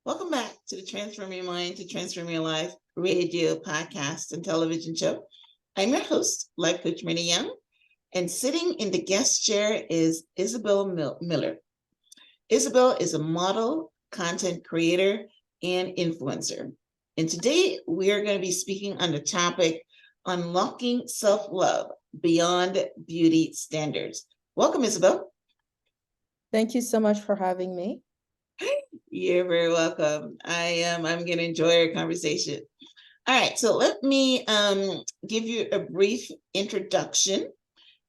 Welcome back to the Transform Your Mind to Transform Your Life radio, podcast, and television show. I'm your host, Life Coach Renee Young, and sitting in the guest chair is Isabel Miller. Isabel is a model, content creator, and influencer. And today we are going to be speaking on the topic, Unlocking Self-Love Beyond Beauty Standards. Welcome, Isabel. Thank you so much for having me. You're very welcome. I'm going to enjoy our conversation. All right, so let me give you a brief introduction.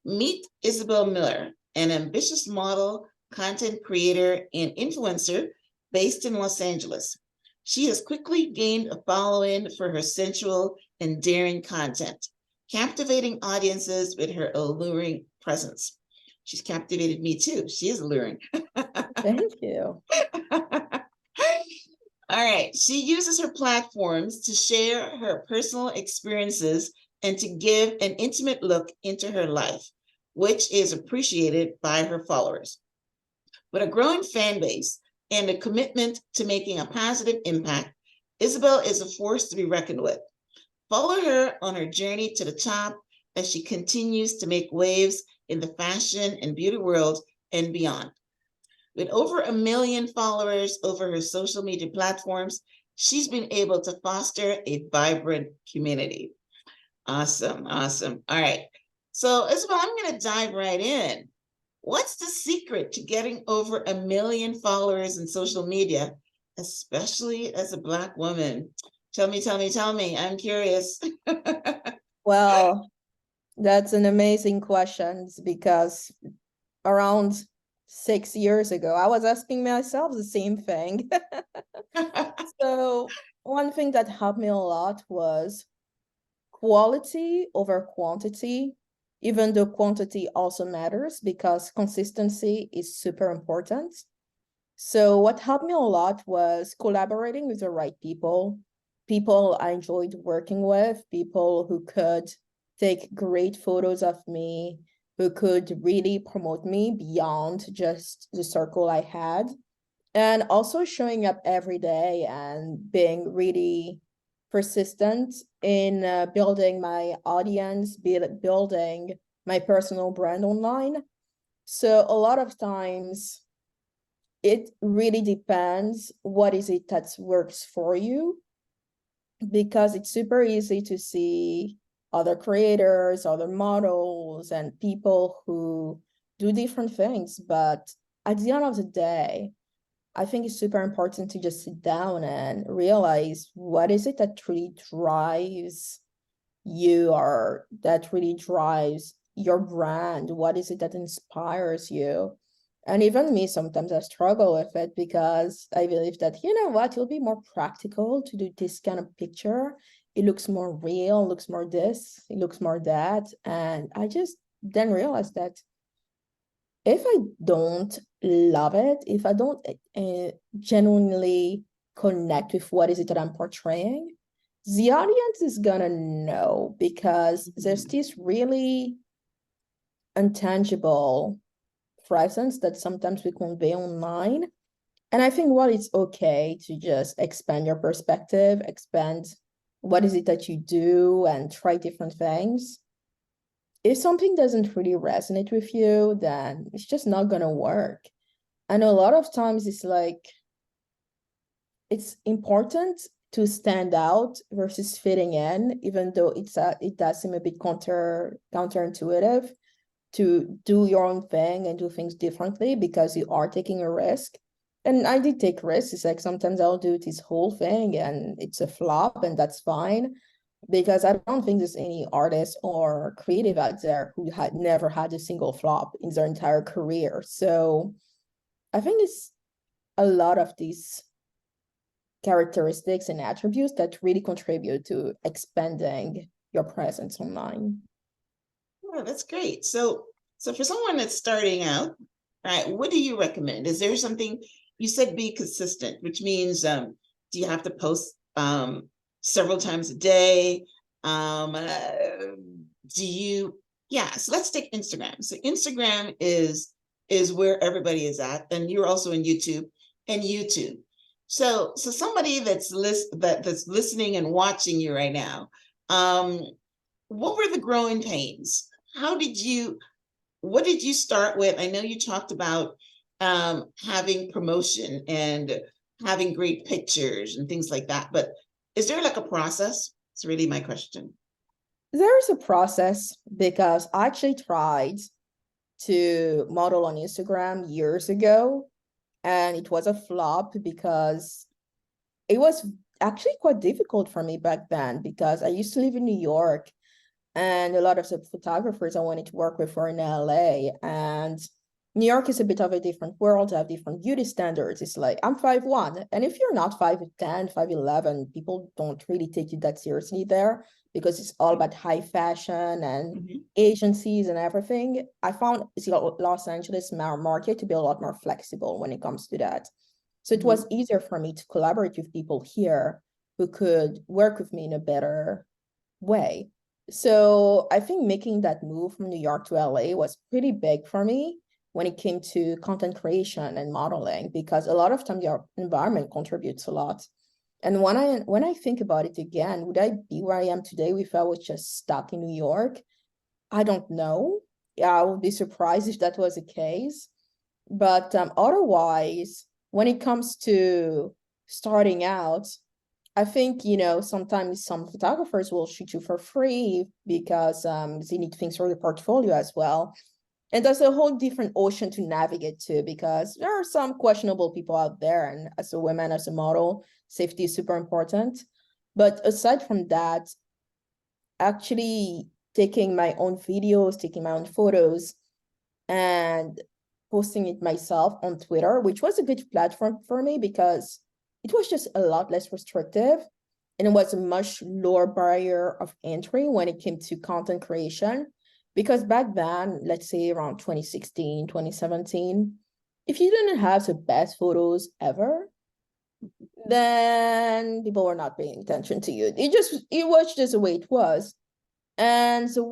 Meet Isabel Miller, an ambitious model, content creator, and influencer based in Los Angeles. She has quickly gained a following for her sensual and daring content, captivating audiences with her alluring presence. She's captivated me too. She is alluring. Thank you. All right. She uses her platforms to share her personal experiences and to give an intimate look into her life, which is appreciated by her followers. With a growing fan base and a commitment to making a positive impact, Isabel is a force to be reckoned with. Follow her on her journey to the top as she continues to make waves in the fashion and beauty world and beyond. With over 1 million followers over her social media platforms, she's been able to foster a vibrant community. Awesome. All right. So, Isabel, I'm going to dive right in. What's the secret to getting over 1 million followers in social media, especially as a Black woman? Tell me. I'm curious. Well, that's an amazing question because around 6 years ago, I was asking myself the same thing. So one thing that helped me a lot was quality over quantity, even though quantity also matters because consistency is super important. So what helped me a lot was collaborating with the right people I enjoyed working with, people who could take great photos of me, who could really promote me beyond just the circle I had. And also showing up every day and being really persistent in building my audience, building my personal brand online. So a lot of times, it really depends what is it that works for you, because it's super easy to see other creators, other models, and people who do different things. But at the end of the day, I think it's super important to just sit down and realize what is it that really drives you, or that really drives your brand. What is it that inspires you? And even me, sometimes I struggle with it because I believe that, you know what, it'll be more practical to do this kind of picture. It looks more real, looks more this, it looks more that. And I just then realized that if I don't love it, if I don't genuinely connect with what is it that I'm portraying, the audience is gonna know, because there's this really intangible presence that sometimes we convey online. And I think while it's okay to just expand your perspective, expand what is it that you do and try different things, if something doesn't really resonate with you, then it's just not gonna work. And a lot of times it's important to stand out versus fitting in, even though it does seem a bit counterintuitive to do your own thing and do things differently because you are taking a risk. And I did take risks. It's like sometimes I'll do this whole thing and it's a flop, and that's fine, because I don't think there's any artist or creative out there who had never had a single flop in their entire career. So I think it's a lot of these characteristics and attributes that really contribute to expanding your presence online. Oh, that's great. So for someone that's starting out, right, what do you recommend? Is there something, you said be consistent, which means do you have to post several times a day? So let's take Instagram. So Instagram is where everybody is at, and you're also in YouTube. So somebody that's listening and watching you right now, what were the growing pains? What did you start with? I know you talked about having promotion and having great pictures and things like that, but is there like a process? It's really my question. There's a process because I actually tried to model on Instagram years ago, and it was a flop because it was actually quite difficult for me back then because I used to live in New York, and a lot of the photographers I wanted to work with were in LA. And New York is a bit of a different world, have different beauty standards. It's like I'm 5'1", and if you're not 5'10", 5'11", people don't really take you that seriously there because it's all about high fashion and Mhm. agencies and everything. I found Los Angeles market to be a lot more flexible when it comes to that. So it was easier for me to collaborate with people here who could work with me in a better way. So I think making that move from New York to LA was pretty big for me when it came to content creation and modeling, because a lot of time your environment contributes a lot. And when I think about it again, would I be where I am today if I was just stuck in New York? I don't know. Yeah, I would be surprised if that was the case. But otherwise, when it comes to starting out, I think, sometimes some photographers will shoot you for free because they need things for the portfolio as well. And that's a whole different ocean to navigate to because there are some questionable people out there. And as a woman, as a model, safety is super important. But aside from that, actually taking my own videos, taking my own photos, and posting it myself on Twitter, which was a good platform for me because it was just a lot less restrictive and it was a much lower barrier of entry when it came to content creation. Because back then, let's say around 2016, 2017, if you didn't have the best photos ever, then people were not paying attention to you. It was just the way it was. And the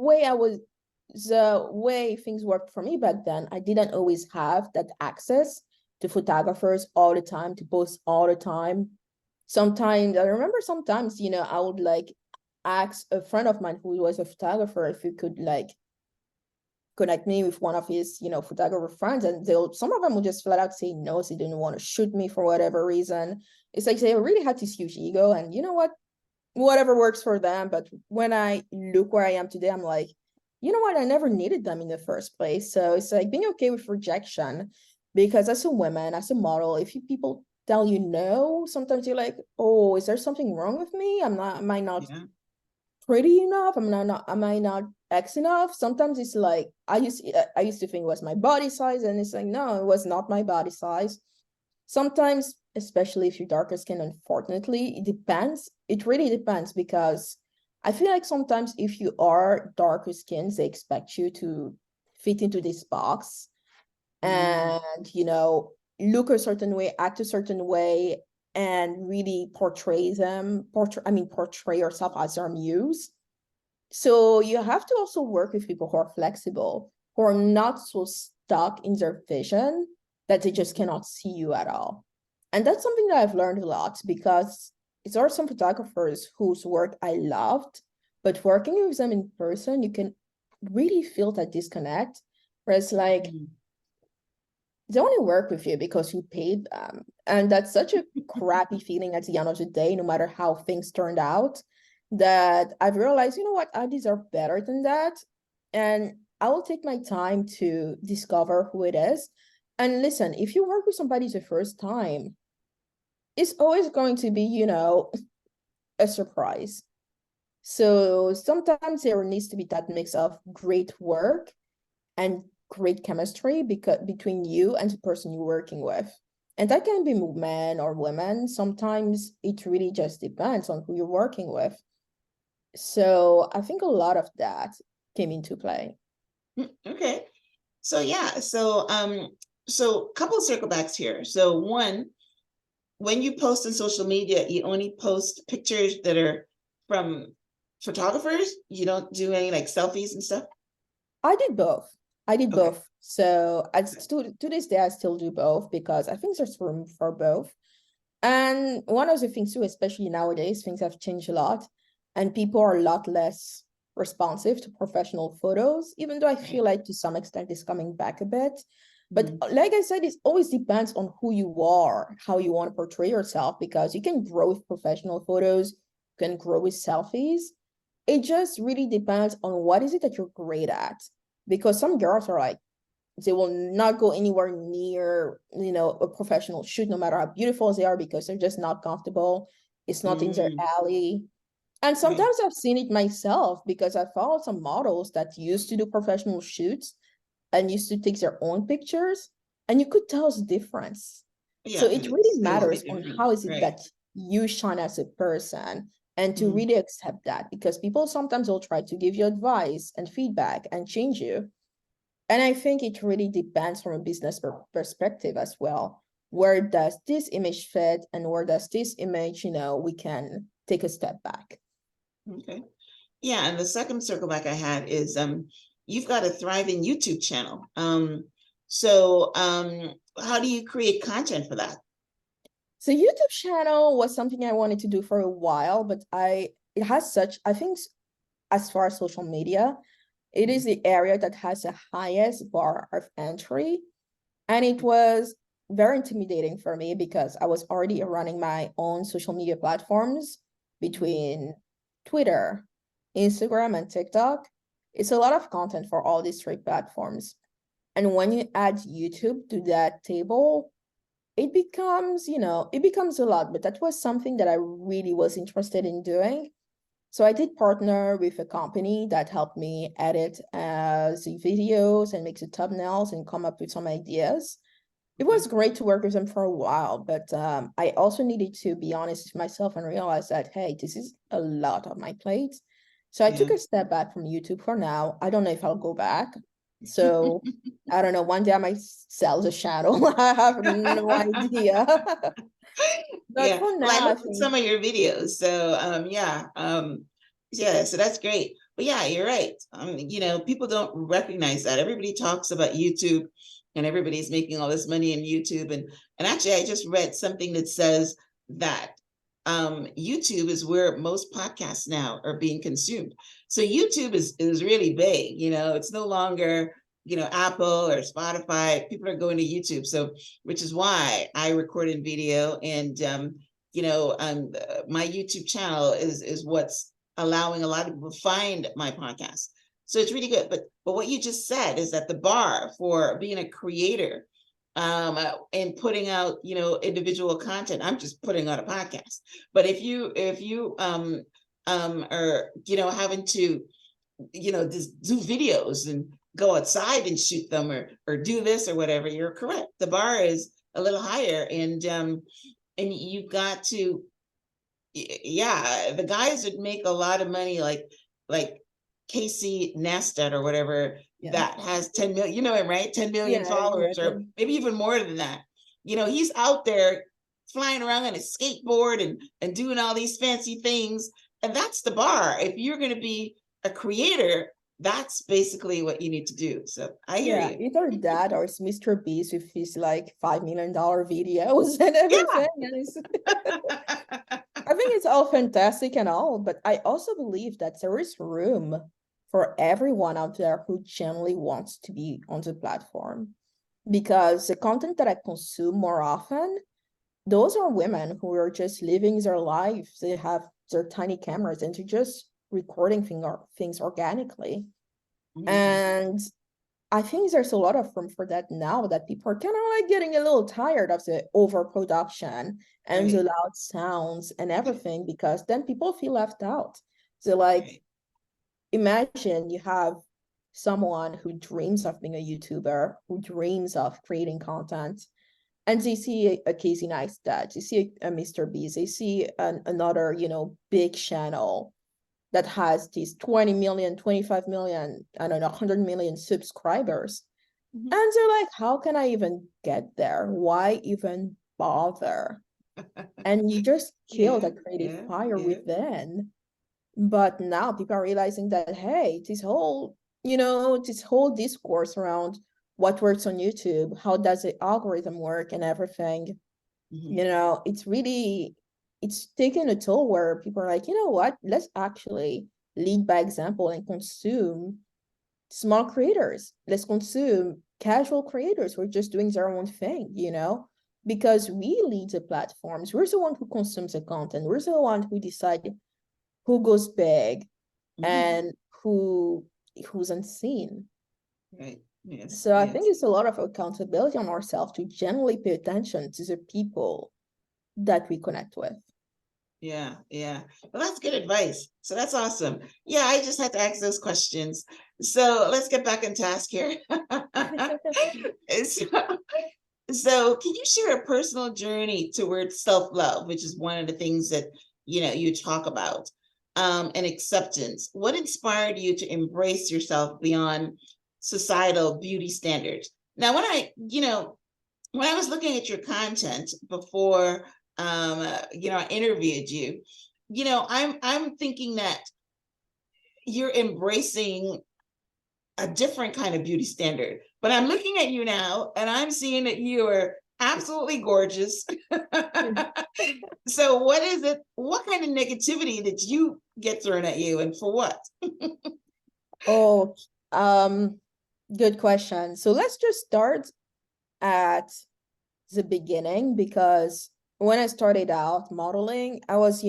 way things worked for me back then, I didn't always have that access to photographers all the time, to post all the time. Sometimes, I remember sometimes, I would like ask a friend of mine who was a photographer if he could like connect me with one of his, photographer friends, and some of them would just flat out say no, so they didn't want to shoot me for whatever reason. It's like they really had this huge ego, and you know what? Whatever works for them. But when I look where I am today, I'm like, you know what? I never needed them in the first place. So it's like being okay with rejection, because as a woman, as a model, if people tell you no, sometimes you're like, oh, is there something wrong with me? Am I not Yeah. pretty enough? Am I not X enough? Sometimes it's like, I used to think it was my body size, and it's like, no, it was not my body size. Sometimes, especially if you're darker skin, unfortunately, it depends. It really depends, because I feel like sometimes if you are darker skin, they expect you to fit into this box and, look a certain way, act a certain way, and really portray yourself as their muse. So you have to also work with people who are flexible, who are not so stuck in their vision that they just cannot see you at all. And that's something that I've learned a lot, because there are some photographers whose work I loved, but working with them in person, you can really feel that disconnect. Whereas like they only work with you because you paid them. And that's such a crappy feeling at the end of the day, no matter how things turned out, that I've realized, you know what, I deserve better than that. And I will take my time to discover who it is. And listen, if you work with somebody the first time, it's always going to be, a surprise. So sometimes there needs to be that mix of great work and great chemistry between you and the person you're working with. And that can be men or women. Sometimes it really just depends on who you're working with. So I think a lot of that came into play. Okay. So yeah, so couple of circlebacks here. So one, when you post on social media, you only post pictures that are from photographers. You don't do any like selfies and stuff. I did both. I did Okay. both. So to this day, I still do both because I think there's room for both. And one of the things too, especially nowadays, things have changed a lot, and people are a lot less responsive to professional photos, even though I feel like to some extent it's coming back a bit. But like I said, it always depends on who you are, how you want to portray yourself, because you can grow with professional photos, you can grow with selfies. It just really depends on what is it that you're great at. Because some girls are like, they will not go anywhere near, a professional shoot, no matter how beautiful they are, because they're just not comfortable. It's not in their alley. And Right. sometimes I've seen it myself because I followed some models that used to do professional shoots and used to take their own pictures, and you could tell the difference. So Yeah, it really it's totally matters on different. how is it Right. that you shine as a person, and to really accept that, because people sometimes will try to give you advice and feedback and change you. And I think it really depends from a business perspective as well. Where does this image fit, and where does this image, we can take a step back. Okay. Yeah, and the second circle back I had is you've got a thriving YouTube channel. How do you create content for that? So YouTube channel was something I wanted to do for a while, but it has such, I think, as far as social media, it is the area that has the highest bar of entry. And it was very intimidating for me because I was already running my own social media platforms between Twitter, Instagram, and TikTok. It's a lot of content for all these three platforms. And when you add YouTube to that table, it becomes a lot. But that was something that I really was interested in doing. So I did partner with a company that helped me edit the videos and make the thumbnails and come up with some ideas. It was great to work with them for a while, but I also needed to be honest with myself and realize that, hey, this is a lot on my plate. So I took Yeah. a step back from YouTube for now. I don't know if I'll go back. So I don't know. One day I might sell the channel. I have no idea. But Yeah. for Well, I now, I looked at think, some of your videos. So yeah, so that's great. But yeah, you're right. People don't recognize that. Everybody talks about YouTube and everybody's making all this money in YouTube. And actually I just read something that says that YouTube is where most podcasts now are being consumed. So YouTube is really big, it's no longer, Apple or Spotify. People are going to YouTube. So which is why I record in video, and my YouTube channel is what's allowing a lot of people to find my podcast. So it's really good. But what you just said is that the bar for being a creator and putting out, individual content. I'm just putting out a podcast. But if you are, having to, just do videos and go outside and shoot them, or do this or whatever, you're correct. The bar is a little higher, and you've got to, yeah, the guys that make a lot of money, like Casey Neistat or whatever, yeah, that has 10 million, you know him, right? 10 million yeah, followers, or exactly. maybe even more than that. He's out there flying around on a skateboard and doing all these fancy things. And that's the bar. If you're going to be a creator, that's basically what you need to do. So I hear Yeah, you. either that or it's Mr. Beast with his like $5 million videos and everything. And I think it's all fantastic and all, but I also believe that there is room for everyone out there who genuinely wants to be on the platform. Because the content that I consume more often, those are women who are just living their life. They have their tiny cameras and they're just recording things organically. Mhm. And I think there's a lot of room for that now, that people are kind of like getting a little tired of the overproduction and the Right, loud sounds and everything, because then people feel left out. So like, right. imagine you have someone who dreams of being a YouTuber, who dreams of creating content, and they see a Casey Neistat, they see a Mr. Beast, they see another, big channel that has these 20 million, 25 million, I don't know, 100 million subscribers. Mhm. And they're like, how can I even get there? Why even bother? And you just kill Yeah, the creative yeah, fire yeah. within. But now people are realizing that, hey, this whole discourse around what works on YouTube, how does the algorithm work and everything, You know, it's taken a toll where people are like, you know what, let's actually lead by example and consume small creators. Let's consume casual creators who are just doing their own thing, you know, because we lead the platforms. We're the one who consumes the content. We're the one who decide who goes big and who's unseen. Right. Yes. So I think Yes. it's a lot of accountability on ourselves to generally pay attention to the people that we connect with. Yeah. Yeah. Well, that's good advice. So that's awesome. Yeah, I just had to ask those questions. So let's get back on task here. So, so can you share a personal journey towards self-love, which is one of the things that you talk about, and acceptance? What inspired you to embrace yourself beyond societal beauty standards? Now, when I was looking at your content before, I interviewed you, I'm thinking that you're embracing a different kind of beauty standard. But I'm looking at you now and I'm seeing that you are absolutely gorgeous. So what is it? What kind of negativity did you get thrown at you and for what? Oh, good question. So let's just start at the beginning, because when I started out modeling, I was,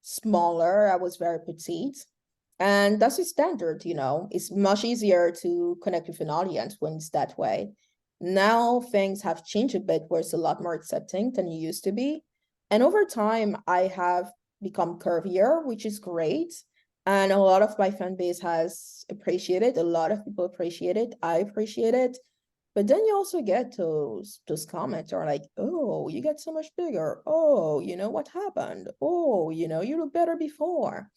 smaller. I was very petite. And that's a standard, It's much easier to connect with an audience when it's that way. Now things have changed a bit where it's a lot more accepting than it used to be. And over time, I have become curvier, which is great. And a lot of my fan base has appreciated. A lot of people appreciate it. I appreciate it. But then you also get those comments are like, oh, you get so much bigger. Oh, what happened? Oh, you look better before.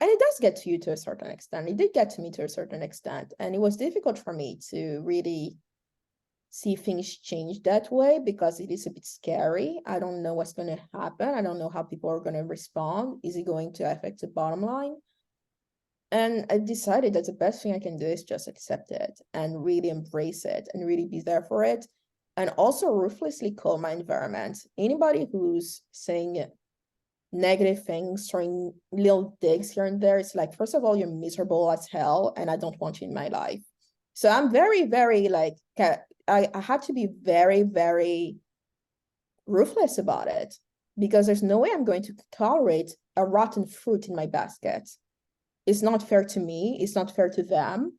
And it does get to you to a certain extent. It did get to me to a certain extent. And it was difficult for me to really see things change that way, because it is a bit scary. I don't know what's going to happen. I don't know how people are going to respond. Is it going to affect the bottom line? And I decided that the best thing I can do is just accept it and really embrace it and really be there for it. And also ruthlessly call my environment. Anybody who's saying negative things, throwing little digs here and there, it's like, first of all, you're miserable as hell and I don't want you in my life. So I'm very, very like, I had to be very, very ruthless about it, because there's no way I'm going to tolerate a rotten fruit in my basket. It's not fair to me. It's not fair to them.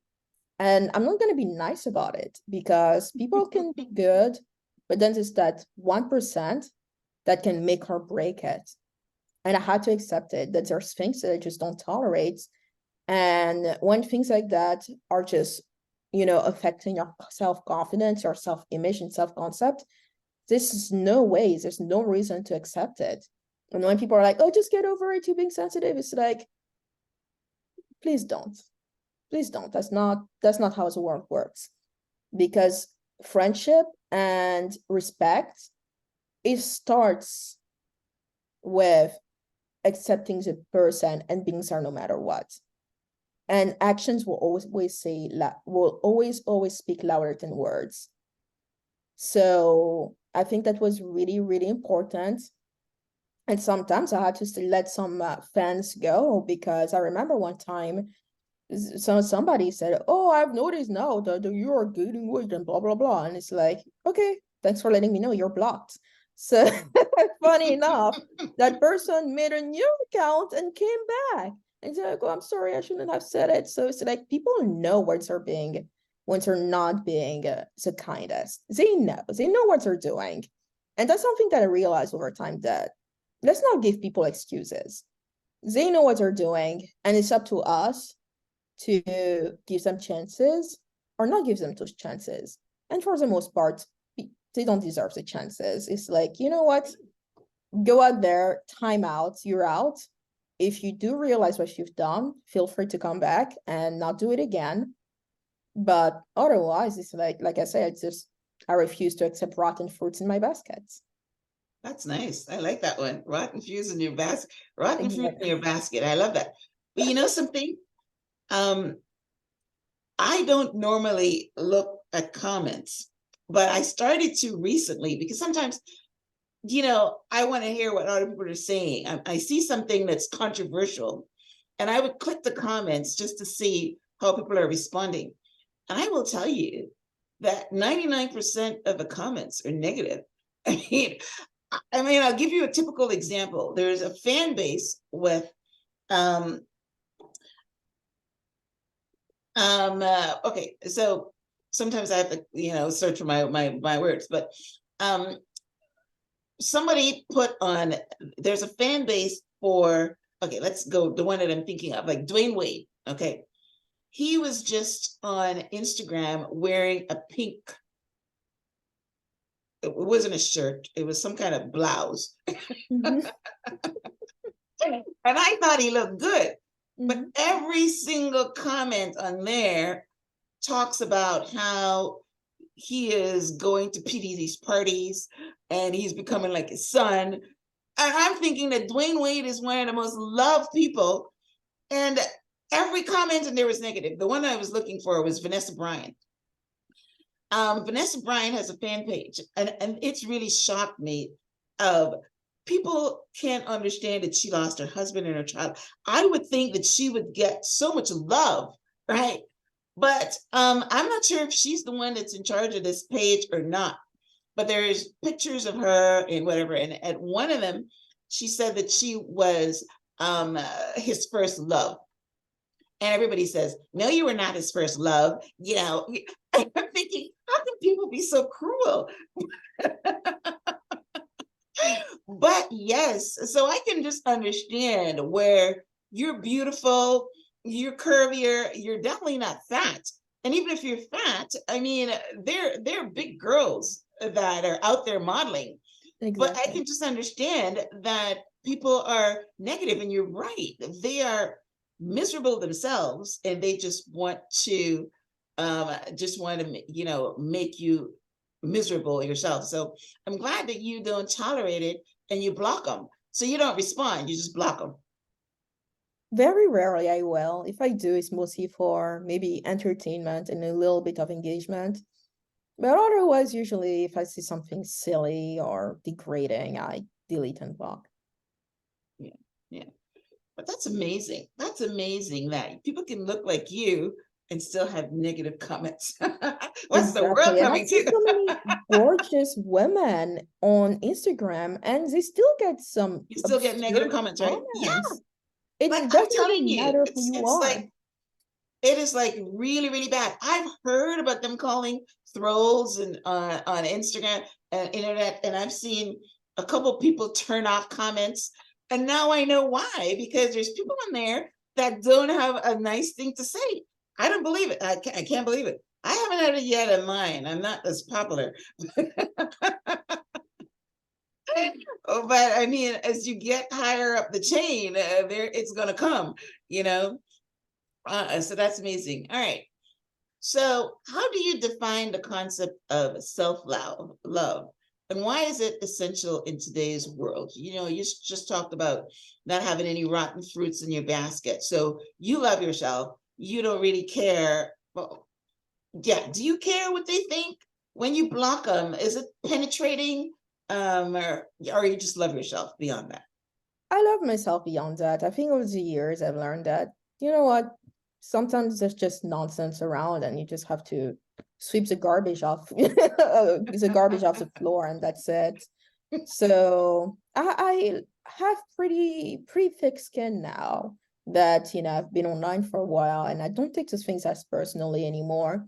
And I'm not going to be nice about it, because people can be good, but then there's that 1% that can make or break it. And I had to accept it, that there's things that I just don't tolerate. And when things like that are just, affecting your self-confidence, your self-image and self-concept, there's no reason to accept it. And when people are like, oh, just get over it, you're being sensitive, it's like, please don't. Please don't. That's not how the world works. Because friendship and respect, it starts with accepting the person and being there no matter what. And actions will always speak louder than words. So I think that was really, really important. And sometimes I had to let some fans go, because I remember one time somebody said, oh, I've noticed now that you are gaining weight and blah blah blah, and it's like, okay, thanks for letting me know, you're blocked. So funny enough, that person made a new account and came back and said, oh, I'm sorry, I shouldn't have said it. So it's like, people know when they're not being the kindest. They know what they're doing. And that's something that I realized over time, that let's not give people excuses. They know what they're doing, and it's up to us to give them chances or not give them those chances. And for the most part, they don't deserve the chances. It's like, you know what? Go out there, time out, you're out. If you do realize what you've done, feel free to come back and not do it again. But otherwise, it's like I said, it's just, I refuse to accept rotten fruits in my baskets. That's nice. I like that one. Rotten fruit in your basket. Rotten fruit in Exactly. your basket. I love that. But you know something? Um, I don't normally look at comments, but I started to recently, because sometimes I want to hear what other people are saying. I see something that's controversial, and I would click the comments just to see how people are responding. And I will tell you that 99% of the comments are negative. I'll give you a typical example. There's a fan base with okay, so sometimes I have to, search for my words, but somebody put on, there's a fan base for, okay, let's go, the one that I'm thinking of, like Dwayne Wade, okay? He was just on Instagram wearing a pink, it wasn't a shirt, it was some kind of blouse. Mhm. And I thought he looked good. But Mhm. every single comment on there talks about how he is going to PD's parties and he's becoming like his son. And I'm thinking that Dwayne Wade is one of the most loved people. And every comment in there was negative. The one I was looking for was Vanessa Bryant. Vanessa Bryant has a fan page, and it's really shocked me. People can't understand that she lost her husband and her child. I would think that she would get so much love, right? But I'm not sure if she's the one that's in charge of this page or not. But there's pictures of her and whatever. And at one of them, she said that she was his first love. And everybody says, no, you were not his first love. I'm thinking, how can people be so cruel? But yes, so I can just understand where you're beautiful, you're curvier, you're definitely not fat. And even if you're fat, they're big girls that are out there modeling. But I Exactly. can just understand that people are negative, and you're right. They are miserable themselves, and they just want to make you miserable yourself. So I'm glad that you don't tolerate it and you block them. So you don't respond, you just block them. Very rarely I will. If I do, it's mostly for maybe entertainment and a little bit of engagement. But otherwise, usually if I see something silly or degrading, I delete and block. Yeah, yeah. But that's amazing. That's amazing that people can look like you and still have negative comments. What's the world Exactly. And I coming see to? so many gorgeous women on Instagram and they still get some You still get negative absurd comments, right? Yeah, comments. It but I'm doesn't telling even you, matter who it's you it's are. like it is like really, really bad. I've heard about them calling trolls and on Instagram and internet, and I've seen a couple people turn off comments, and now I know why, because there's people in there that don't have a nice thing to say. I don't believe it. I can't believe it. I haven't had it yet in mine. I'm not as popular. But as you get higher up the chain, there it's going to come, you know. So that's amazing. All right. So, how do you define the concept of self-love, and why is it essential in today's world? You just talked about not having any rotten fruits in your basket. So, you love yourself. You don't really care. Well, yeah. Do you care what they think when you block them? Is it penetrating, or you just love yourself beyond that? I love myself beyond that. I think over the years I've learned that, you know what, sometimes there's just nonsense around and you just have to sweep the garbage off the garbage off the floor and that's it. So I have pretty thick skin now that, I've been online for a while and I don't take those things as personally anymore.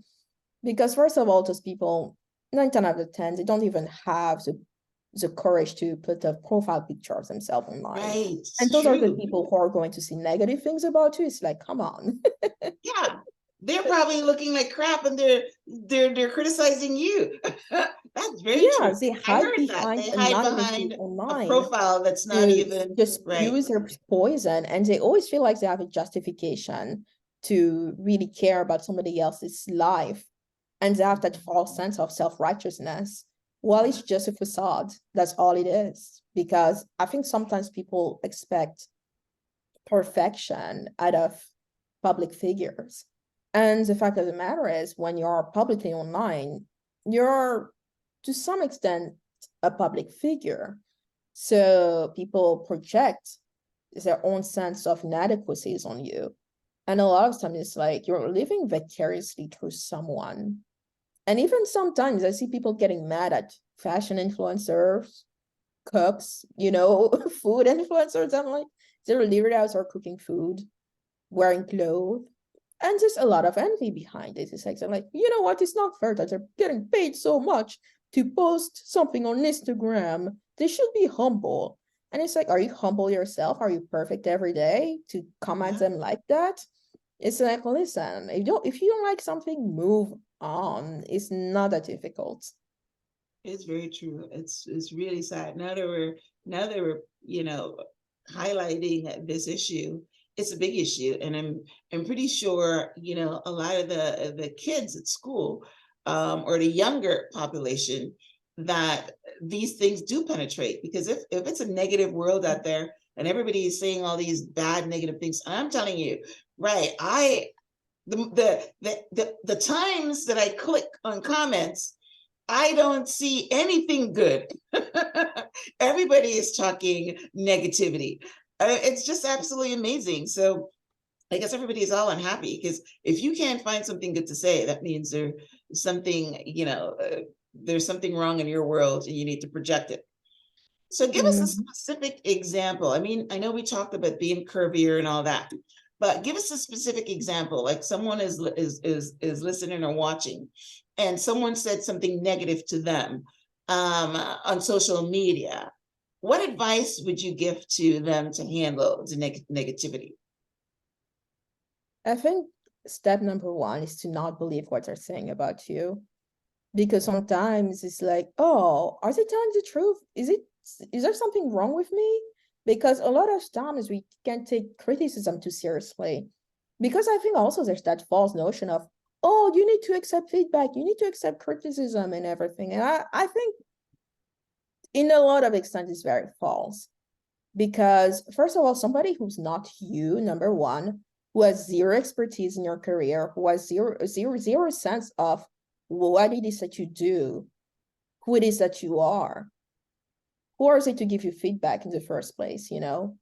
Because first of all, those people, 9 out of 10, they don't even have the courage to put a profile picture of themselves online. Right. And It's those are the true. people who are going to see negative things about you. It's like, come on. Yeah, they're probably looking like crap, and they're criticizing you. That's very Yeah, true. they I hide heard that behind they hide anonymity behind a online profile that's not to even just right. spews their poison. And they always feel like they have a justification to really care about somebody else's life. And they have that false sense of self-righteousness. Well, it's just a facade. That's all it is. Because I think sometimes people expect perfection out of public figures. And the fact of the matter is, when you're publicly online, you're to some extent a public figure. So people project their own sense of inadequacies on you. And a lot of times it's like you're living vicariously through someone. And even sometimes I see people getting mad at fashion influencers, cooks, food influencers. I'm like, they're literally out there cooking food, wearing clothes, and just a lot of envy behind it. It's like, they're like, you know what? It's not fair that they're getting paid so much to post something on Instagram. They should be humble. And it's like, are you humble yourself? Are you perfect every day to comment Yeah. them like that? It's like, listen, if you don't like something, move on. It's not that difficult. It's very true. It's really sad. Now that we're highlighting this issue. It's a big issue, and I'm pretty sure a lot of the kids at school, or the younger population, that these things do penetrate, because if it's a negative world out there and everybody is saying all these bad negative things, I'm telling you, right? The times that I click on comments, I don't see anything good. Everybody is talking negativity. It's just absolutely amazing. So I guess everybody is all unhappy, because if you can't find something good to say, that means there's something wrong in your world and you need to project it. So give us a Mhm. specific example. I mean, I know we talked about being curvier and all that, but give us a specific example. Like someone is listening or watching, and someone said something negative to them on social media. What advice would you give to them to handle the negativity? I think step number one is to not believe what they're saying about you. Because sometimes it's like, oh, are they telling the truth? Is there something wrong with me? Because a lot of times we can take criticism too seriously. Because I think also there's that false notion of, oh, you need to accept feedback, you need to accept criticism and everything. And I think in a lot of extent it's very false. Because first of all, somebody who's not you, number one, who has zero expertise in your career, who has zero sense of what it is that you do, who it is that you are, who are they to give you feedback in the first place, you know?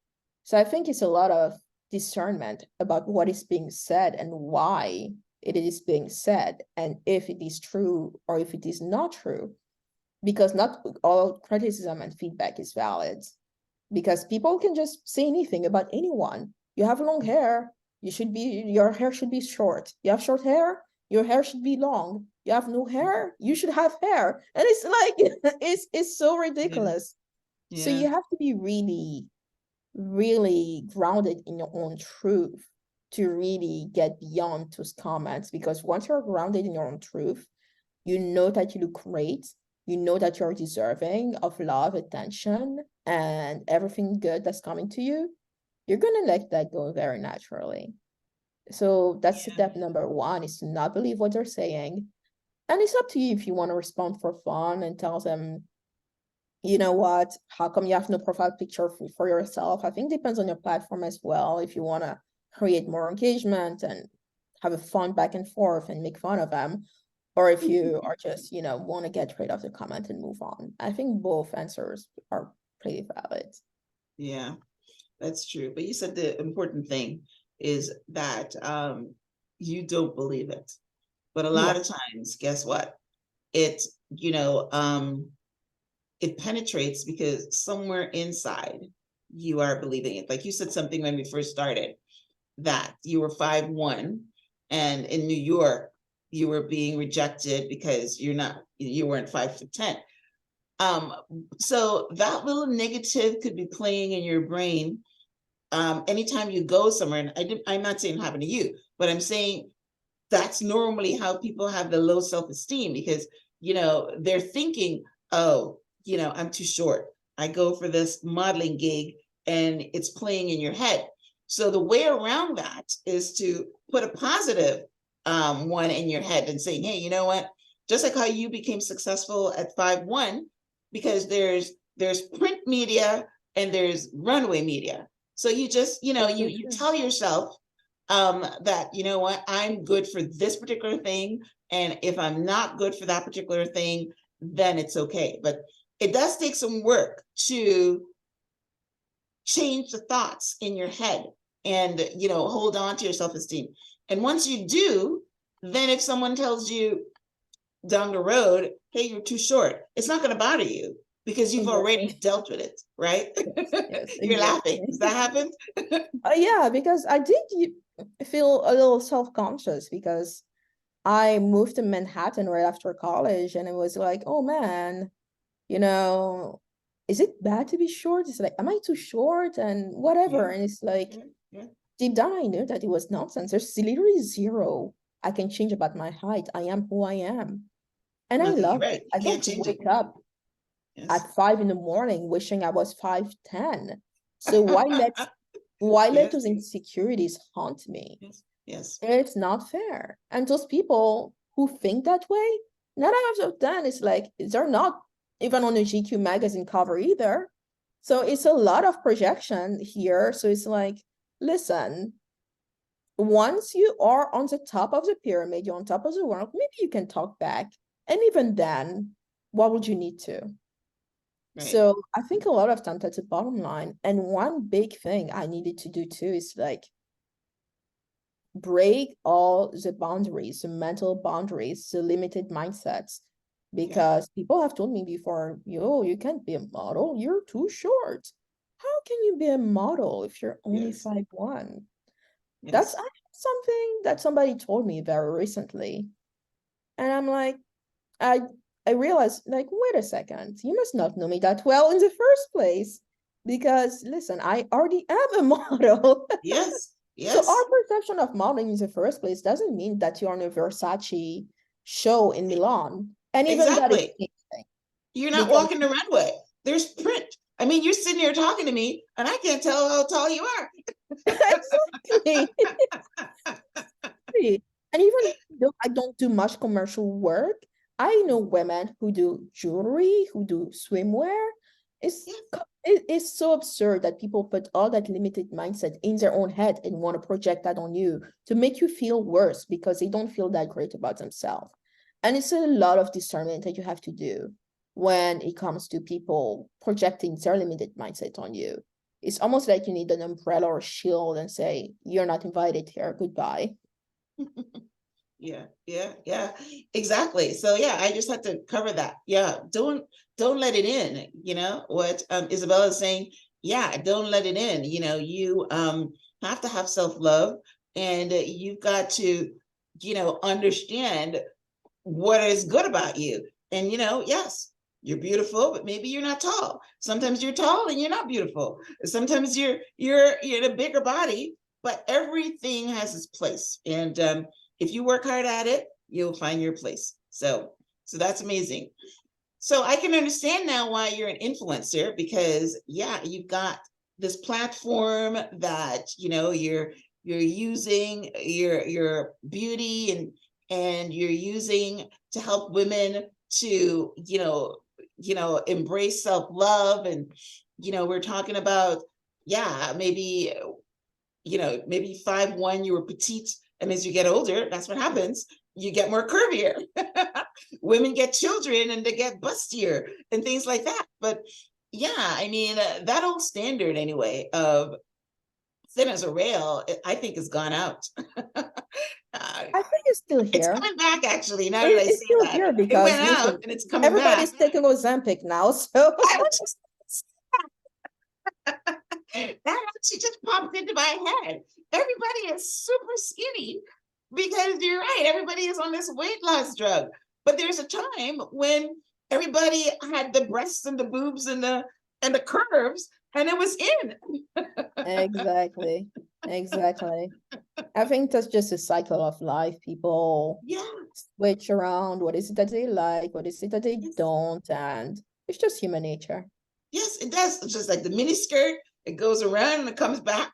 So I think it's a lot of discernment about what is being said and why it is being said, and if it is true or if it is not true, because not all criticism and feedback is valid, because people can just say anything about anyone. You have long hair, your hair should be short. You have short hair, your hair should be long. You have no hair, you should have hair. And it's like it's so Yeah, ridiculous. So yeah, you have to be really, really grounded in your own truth to really get beyond those comments. Because once you're grounded in your own truth, you know that you look great, you know that you're deserving of love, attention, and everything good that's coming to you, you're gonna let that go very naturally. So that's yeah, step number one, is to not believe what they're saying. And it's up to you if you want to respond for fun and tell them, you know what, how come you have no profile picture for yourself? I think it depends on your platform as well. If you want to create more engagement and have a fun back and forth and make fun of them, or if you are just, want to get rid of the comment and move on. I think both answers are pretty valid. yeah. That's true. But you said the important thing is that you don't believe it. But a lot Yeah, of times, guess what? It, you know, um, it penetrates because somewhere inside you are believing it. Like you said something when we first started, that you were 5'1", and in New York you were being rejected because you weren't 5'10". Um, so that little negative could be playing in your brain anytime you go somewhere. And I'm not saying it happened to you, but I'm saying that's normally how people have the low self-esteem, because they're thinking, oh, I'm too short. I go for this modeling gig, and it's playing in your head. So the way around that is to put a positive one in your head and saying, hey, you know what, just like how you became successful at 5'1", because there's print media and there's runway media. So you just that's so you true. tell yourself that, you know what, I'm good for this particular thing. And if I'm not good for that particular thing, then it's okay. But it does take some work to change the thoughts in your head and, hold on to your self-esteem. And once you do, then if someone tells you down the road, hey, you're too short, it's not going to bother you because you've already Exactly. dealt with it, right? Yes, You're laughing. exactly. Has that happened? Yeah, because I did feel a little self-conscious because I moved to Manhattan right after college, and it was like, oh man, you know, is it bad to be short? It's like, am I too short? And Yeah, whatever. And it's like, yeah, yeah. deep down, I knew that it was nonsense. There's literally zero I can change about my height. I am who I am. And I Nothing, love it. right? I You can't don't change it. wake up Yes. at 5 in the morning wishing I was 5'10". So why let Yes, those insecurities haunt me? yes, yes, It's not fair. And those people who think that way, 9 out of 10 is like they're not even on a GQ magazine cover either. So it's a lot of projection here. So it's like, listen, once you are on the top of the pyramid, you're on top of the world, maybe you can talk back. And even then, what would you need to? right. So I think a lot of times that's the bottom line. And one big thing I needed to do too is like break all the boundaries, the mental boundaries, the limited mindsets. Yeah, Because people have told me before, yo, you can't be a model, you're too short. How can you be a model if you're only yes, 5'1"? That's yes. actually something that somebody told me very recently. And I'm like, I I realized, like, wait a second, you must not know me that well in the first place. Because listen, I already am a model. Yes, So our yes, perception of modeling in the first place doesn't mean that you're on a Versace show in Milan. And even that is exactly. amazing. You're not Because walking the runway. There's print. I mean, you're sitting here talking to me, and I can't tell how tall you are. exactly. And even though I don't do much commercial work, I know women who do jewelry, who do swimwear. Yes, It is so absurd that people put all that limited mindset in their own head and want to project that on you to make you feel worse because they don't feel that great about themselves. And it's a lot of discernment that you have to do when it comes to people projecting their limited mindset on you. It's almost like you need an umbrella or shield and say, you're not invited here, goodbye. yeah, yeah, yeah, exactly. So yeah, I just had to cover that. Yeah, don't let it in. What Isabella is saying. Yeah, don't let it in. You have to have self-love, and you've got to understand what is good about you. And yes, you're beautiful, but maybe you're not tall. Sometimes you're tall and you're not beautiful. Sometimes you're in a bigger body, but everything has its place. And if you work hard at it, you'll find your place. So that's amazing. So I can understand now why you're an influencer, because yeah, you've got this platform that you're using your beauty and you're using to help women to embrace self-love. And we're talking about, yeah, maybe 5'1", you were petite, and as you get older, that's what happens. You get more curvier. Women get children and they get bustier and things like that. But yeah, I mean, that old standard anyway of thin as a rail, I think has gone out. I think it's still It's here. coming back, actually, now that I It's say still that. here It because went out listen, and it's coming back. everybody's taking Ozempic now, so I was just that actually just popped into my head. Everybody is super skinny because you're right. Everybody is on this weight loss drug. But there's a time when everybody had the breasts and the boobs and the curves, and it was in. exactly, exactly. I think that's just a cycle of life. People Yeah. switch around. What is it that they like? What is it that they Yes. don't? And it's just human nature. Yes, it does. It's just like the mini skirt. It goes around and it comes back.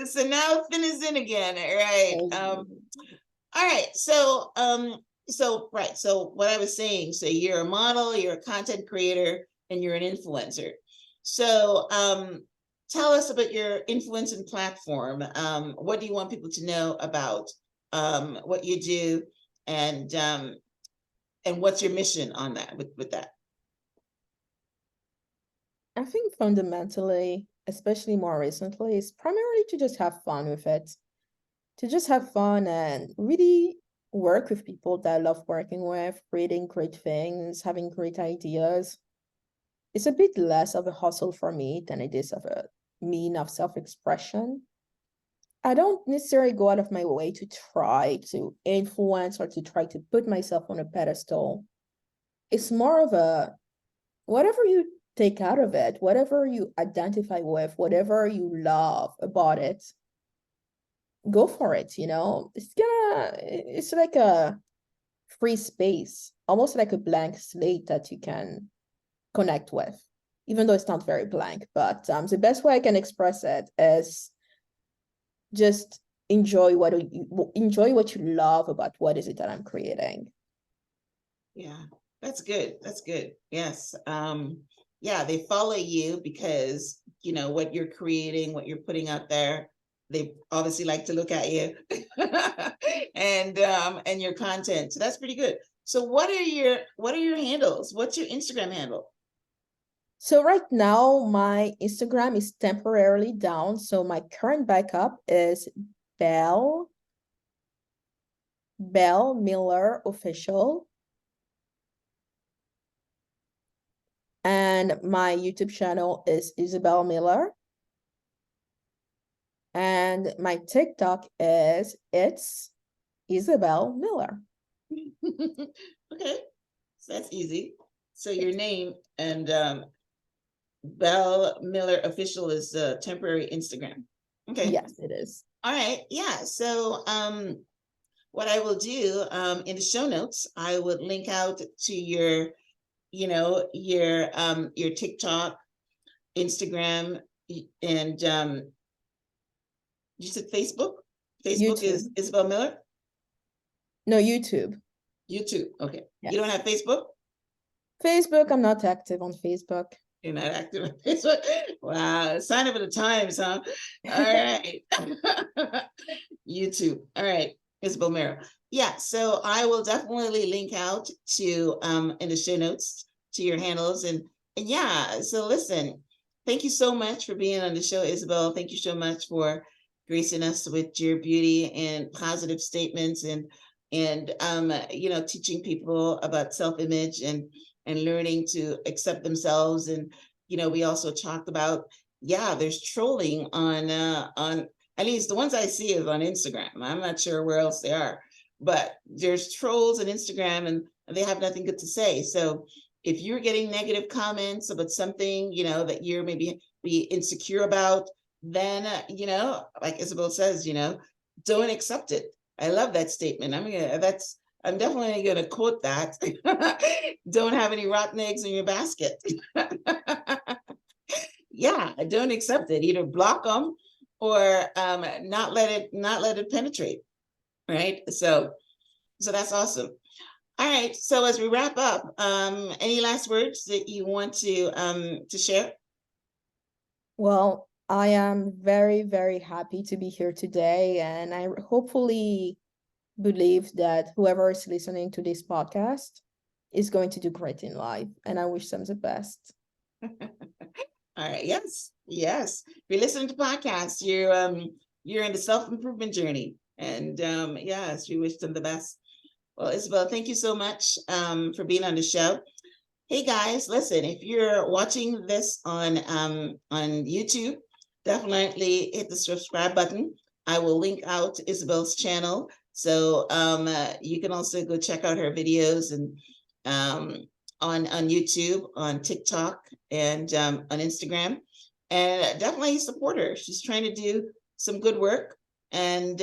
So now thin is in again. Right. All right. So what I was saying, so you're a model, you're a content creator, and you're an influencer. So tell us about your influence and platform. What do you want people to know about what you do? And And what's your mission on that with that? I think fundamentally, especially more recently, is primarily to just have fun with it, to just have fun and really work with people that I love working with, creating great things, having great ideas. It's a bit less of a hustle for me than it is of a mean of self-expression. I don't necessarily go out of my way to try to influence or to try to put myself on a pedestal. It's more of a whatever you take out of it, whatever you identify with, whatever you love about it, go for it, you know? It's like a free space, almost like a blank slate that you can connect with, even though it's not very blank. But the best way I can express it is just enjoy what you love about what is it that I'm creating. Yeah, that's good. That's good. Yes. Yeah, they follow you because, you know, what you're creating, what you're putting out there, they obviously like to look at you and your content. So that's pretty good. So what are your handles? What's your Instagram handle? So right now my Instagram is temporarily down. So my current backup is Belle Miller Official. And my YouTube channel is Isabel Miller. And my TikTok is It's Isabel Miller. Okay, so that's easy. So your name and Belle Miller Official is temporary Instagram. Okay. Yes, it is. All right. Yeah. So what I will do in the show notes, I would link out to your, you know, your TikTok, Instagram, and you said Facebook? Facebook YouTube. is Isabel Miller? No, YouTube. YouTube. Okay. Yes. You don't have Facebook? Facebook, I'm not active on Facebook. You're not active on Facebook? Wow. Sign of the times, huh? All right. YouTube. All right. Isabel Miller. Yeah. So I will definitely link out to in the show notes to your handles. And yeah, so listen, thank you so much for being on the show, Isabel. Thank you so much for gracing us with your beauty and positive statements and you know, teaching people about self-image and learning to accept themselves. And you know, we also talked about, yeah, there's trolling on at least the ones I see is on Instagram. I'm not sure where else they are, but there's trolls on Instagram and they have nothing good to say. So if you're getting negative comments about something, you know, that you're maybe be insecure about, then, you know, like Isabel says, you know, don't accept it. I love that statement. I'm definitely going to quote that. Don't have any rotten eggs in your basket. Yeah, don't accept it. Either block them or not let it penetrate. Right. So that's awesome. All right. So as we wrap up, any last words that you want to share? Well, I am very, very happy to be here today, and I hopefully believe that whoever is listening to this podcast is going to do great in life, and I wish them the best. All right. Yes. Yes. If you're listening to podcasts, you're in the self-improvement journey. And yes, we wish them the best. Well, Isabel, thank you so much for being on the show. Hey guys, listen, if you're watching this on YouTube, definitely hit the subscribe button. I will link out Isabel's channel. So you can also go check out her videos and on YouTube, on TikTok, and on Instagram. And definitely support her. She's trying to do some good work, and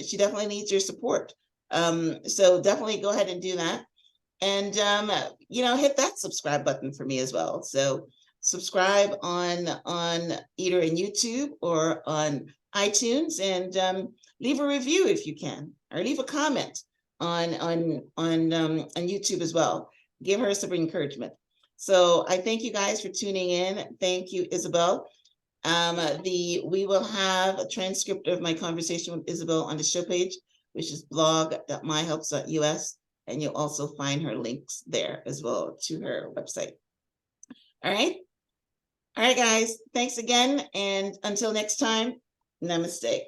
she definitely needs your support. So definitely go ahead and do that. And you know, hit that subscribe button for me as well. So subscribe on either in YouTube or on iTunes, and leave a review if you can, or leave a comment on YouTube as well. Give her some encouragement. So I thank you guys for tuning in. Thank you, Isabel. We will have a transcript of my conversation with Isabel on the show page, which is blog.myhelps.us. and you'll also find her links there as well to her website. All right. All right, guys. Thanks again. And until next time, namaste.